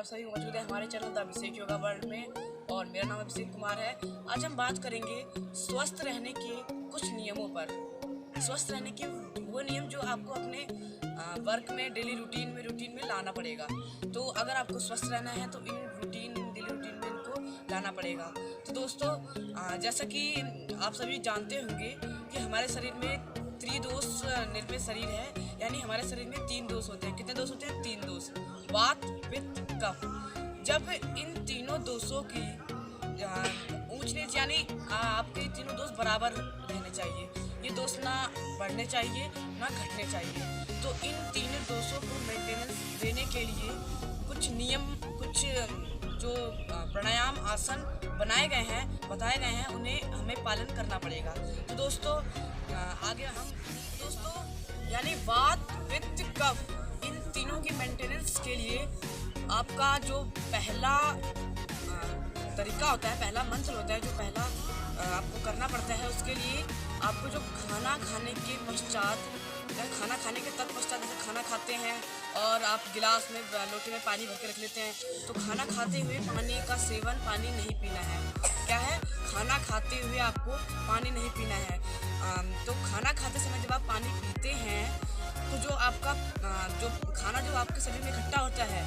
आप सभी मौजूद है हमारे channel the Abhishek yoga world में और मेरा नाम अभिषेक कुमार है। आज हम बात करेंगे स्वस्थ रहने के कुछ नियमों पर। स्वस्थ रहने के वो नियम जो आपको अपने वर्क में डेली रूटीन में लाना पड़ेगा। तो अगर आपको स्वस्थ रहना है तो इन डेली रूटीन में इनको लाना पड़ेगा। तो दोस्तों जैसा कि आप सभी जानते होंगे कि हमारे शरीर में त्रिदोष निर्मित शरीर है, यानी हमारे शरीर में 3 दोष होते हैं। कितने दोष होते हैं? 3 दोष, वात, पित्त, कफ। जब इन तीनों दोषों की ऊंच नीच यानी आपके तीनों दोष बराबर रहने चाहिए, ये दोष ना बढ़ने चाहिए ना घटने चाहिए। तो इन तीनों दोषों को मेंटेनेंस देने के लिए कुछ नियम, कुछ जो प्राणायाम आसन बताए गए हैं उन्हें हमें पालन करना पड़ेगा। तो दोस्तों आगे हम यानी वात, पित्त, कफ, इन तीनों की मेंटेनेंस के लिए आपका जो पहला तरीका होता है, पहला मंत्र होता है, जो पहला आपको करना पड़ता है, उसके लिए आपको जो खाना खाने के पश्चात जैसे खाना खाते हैं और आप गिलास में लोटे में पानी भर के रख लेते हैं, तो खाना खाते हुए पानी नहीं पीना है। क्या है? खाना खाते हुए आपको पानी नहीं पीना है। तो खाना खाते समय जब आप पानी पीते हैं तो जो आपका जो खाना जो आपके शरीर में इकट्ठा होता है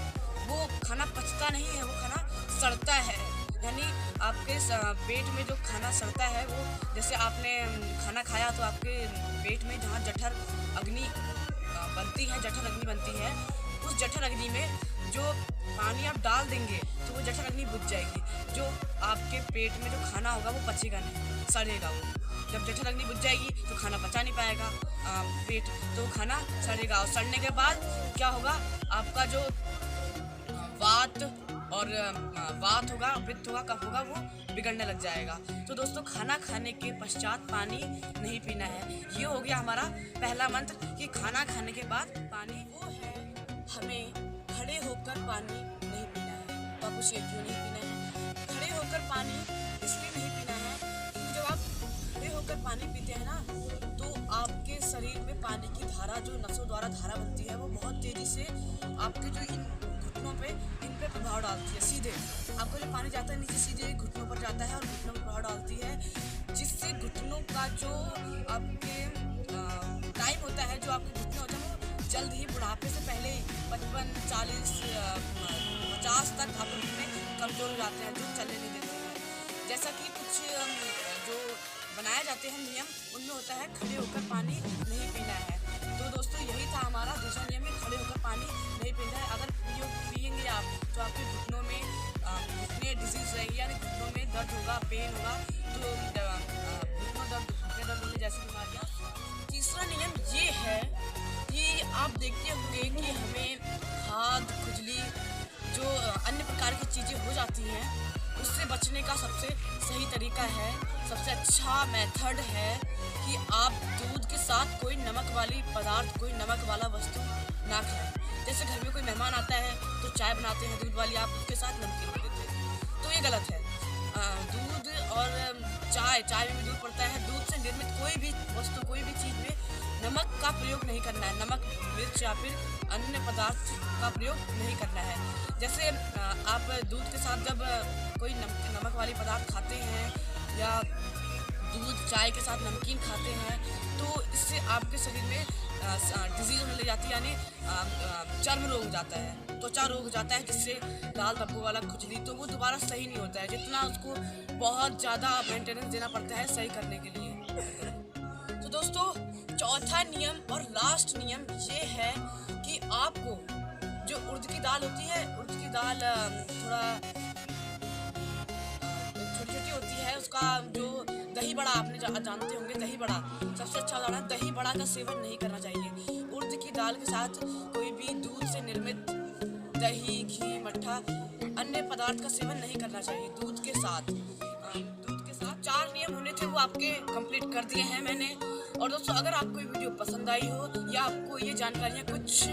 वो खाना पचता नहीं है, वो खाना सड़ता है। यानी आपके पेट में जो खाना सड़ता है वो, जैसे आपने खाना खाया तो आपके पेट में जहाँ जठर अग्नि बनती है, उस जठर अग्नि में जो पानी आप डाल देंगे तो वो जठर अग्नि बुझ जाएगी। जो आपके पेट में जो खाना होगा वो पचेगा नहीं, सड़ेगा। वो जब जठर अग्नि बुझ जाएगी तो खाना पचा नहीं पाएगा पेट, तो खाना सड़ेगा। और सड़ने के बाद क्या होगा? आपका जो वात होगा, पित्त होगा, कफ होगा, वो बिगड़ने लग जाएगा। तो दोस्तों खाना खाने के पश्चात पानी नहीं पीना है। ये हो गया हमारा पहला मंत्र कि खाना खाने के बाद पानी। वो है हमें खड़े होकर पानी नहीं पीना है। तो आप उसे क्यों नहीं पीना है? खड़े होकर पानी इसलिए नहीं पीना है क्योंकि जब आप खड़े होकर पानी पीते हैं ना, तो आपके शरीर में पानी की धारा, जो नसों द्वारा धारा बनती है, वो बहुत तेजी से आपके जो इन पे प्रभाव डालती है। सीधे आपको जो पानी जाता है नीचे सीधे घुटनों पर जाता है और घुटनों पर प्रभाव डालती है, जिससे घुटनों का जो आपके टाइम होता है, जो आपके घुटने होते हैं, वो जल्द ही बुढ़ापे से पहले 55, 40, 50 तक आपके घुटने कमजोर हो जाते हैं, जो चलने नहीं देते हैं। जैसा कि कुछ जो बनाए जाते हैं नियम, उनमें होता है खड़े होकर पानी नहीं पीना है। तो दोस्तों यही था हमारा दूसरा नियम, खड़े होकर पानी नहीं पीना है। अगर पिएंगे आप तो आपके घुटनों में घुटने डिजीज रहेगी, यानी घुटनों में दर्द होगा, पेन होगा, तो घुटने दर्द होने जैसी बीमारियाँ। तीसरा नियम ये है कि आप देखते होंगे कि हमें खाद, खुजली, जो अन्य प्रकार की चीज़ें हो जाती हैं, उससे बचने का सबसे सही तरीका है, सबसे अच्छा मेथड है कि आप दूध के साथ कोई नमक वाली पदार्थ, कोई नमक वाला वस्तु ना खाएं। जैसे घर में कोई मेहमान आता है तो चाय बनाते हैं दूध वाली, आप उसके साथ नमकीन दे देते हैं, तो ये गलत है। दूध और चाय में भी दूध पड़ता है। दूध से निर्मित कोई भी वस्तु, कोई भी चीज़ में नमक का प्रयोग नहीं करना है। नमक, मिर्च या फिर अन्य पदार्थ का प्रयोग नहीं करना है। जैसे आप दूध के साथ जब कोई नमक वाली पदार्थ खाते हैं या दूध चाय के साथ नमकीन खाते हैं, तो इससे आपके शरीर में डिजीज होने लग जाती है, यानी चर्म रोग हो जाता है, त्वचा रोग हो जाता है, जिससे लाल धब्बों वाला खुजली, तो वो दोबारा सही नहीं होता है। जितना उसको बहुत ज़्यादा मेंटेनेंस देना पड़ता है सही करने के लिए। तो दोस्तों चौथा नियम और लास्ट नियम ये है कि आपको जो उड़द की दाल होती है, उड़द की दाल थोड़ा छोटी होती है, उसका जो दही बड़ा, आपने जानते होंगे दही बड़ा सबसे अच्छा उदाहरण है। दही बड़ा का सेवन नहीं करना चाहिए। उड़द की दाल के साथ कोई भी दूध से निर्मित दही, घी, मट्ठा, अन्य पदार्थ का सेवन नहीं करना चाहिए दूध के साथ। 4 नियम होने थे, वो आपके कंप्लीट कर दिए हैं मैंने। और दोस्तों अगर आपको ये वीडियो पसंद आई हो या आपको ये जानकारियाँ कुछ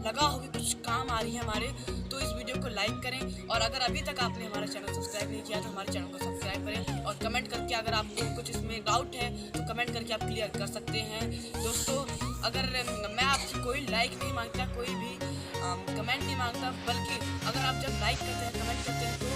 लगा हो कि कुछ काम आ रही है हमारे, तो इस वीडियो को लाइक करें। और अगर अभी तक आपने हमारा चैनल सब्सक्राइब नहीं किया तो हमारे चैनल को सब्सक्राइब करें और कमेंट करके, अगर आपको कुछ इसमें डाउट है तो कमेंट करके आप क्लियर कर सकते हैं। दोस्तों अगर मैं आपसे कोई लाइक नहीं मांगता, कोई भी कमेंट नहीं मांगता, बल्कि अगर आप जब लाइक करते हैं, कमेंट करते हैं, तो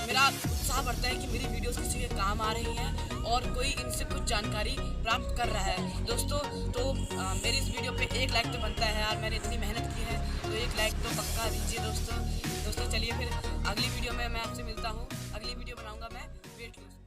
मेरा उत्साह बढ़ता है कि मेरी वीडियोस किसी के काम आ रही हैं और कोई इनसे कुछ जानकारी प्राप्त कर रहा है। दोस्तों तो मेरी इस वीडियो पे 1 लाइक तो बनता है यार, मैंने इतनी मेहनत की है, तो 1 लाइक तो पक्का दीजिए दोस्तों। चलिए फिर अगली वीडियो में मैं आपसे मिलता हूँ, अगली वीडियो बनाऊँगा मैं, वेट कीजिए।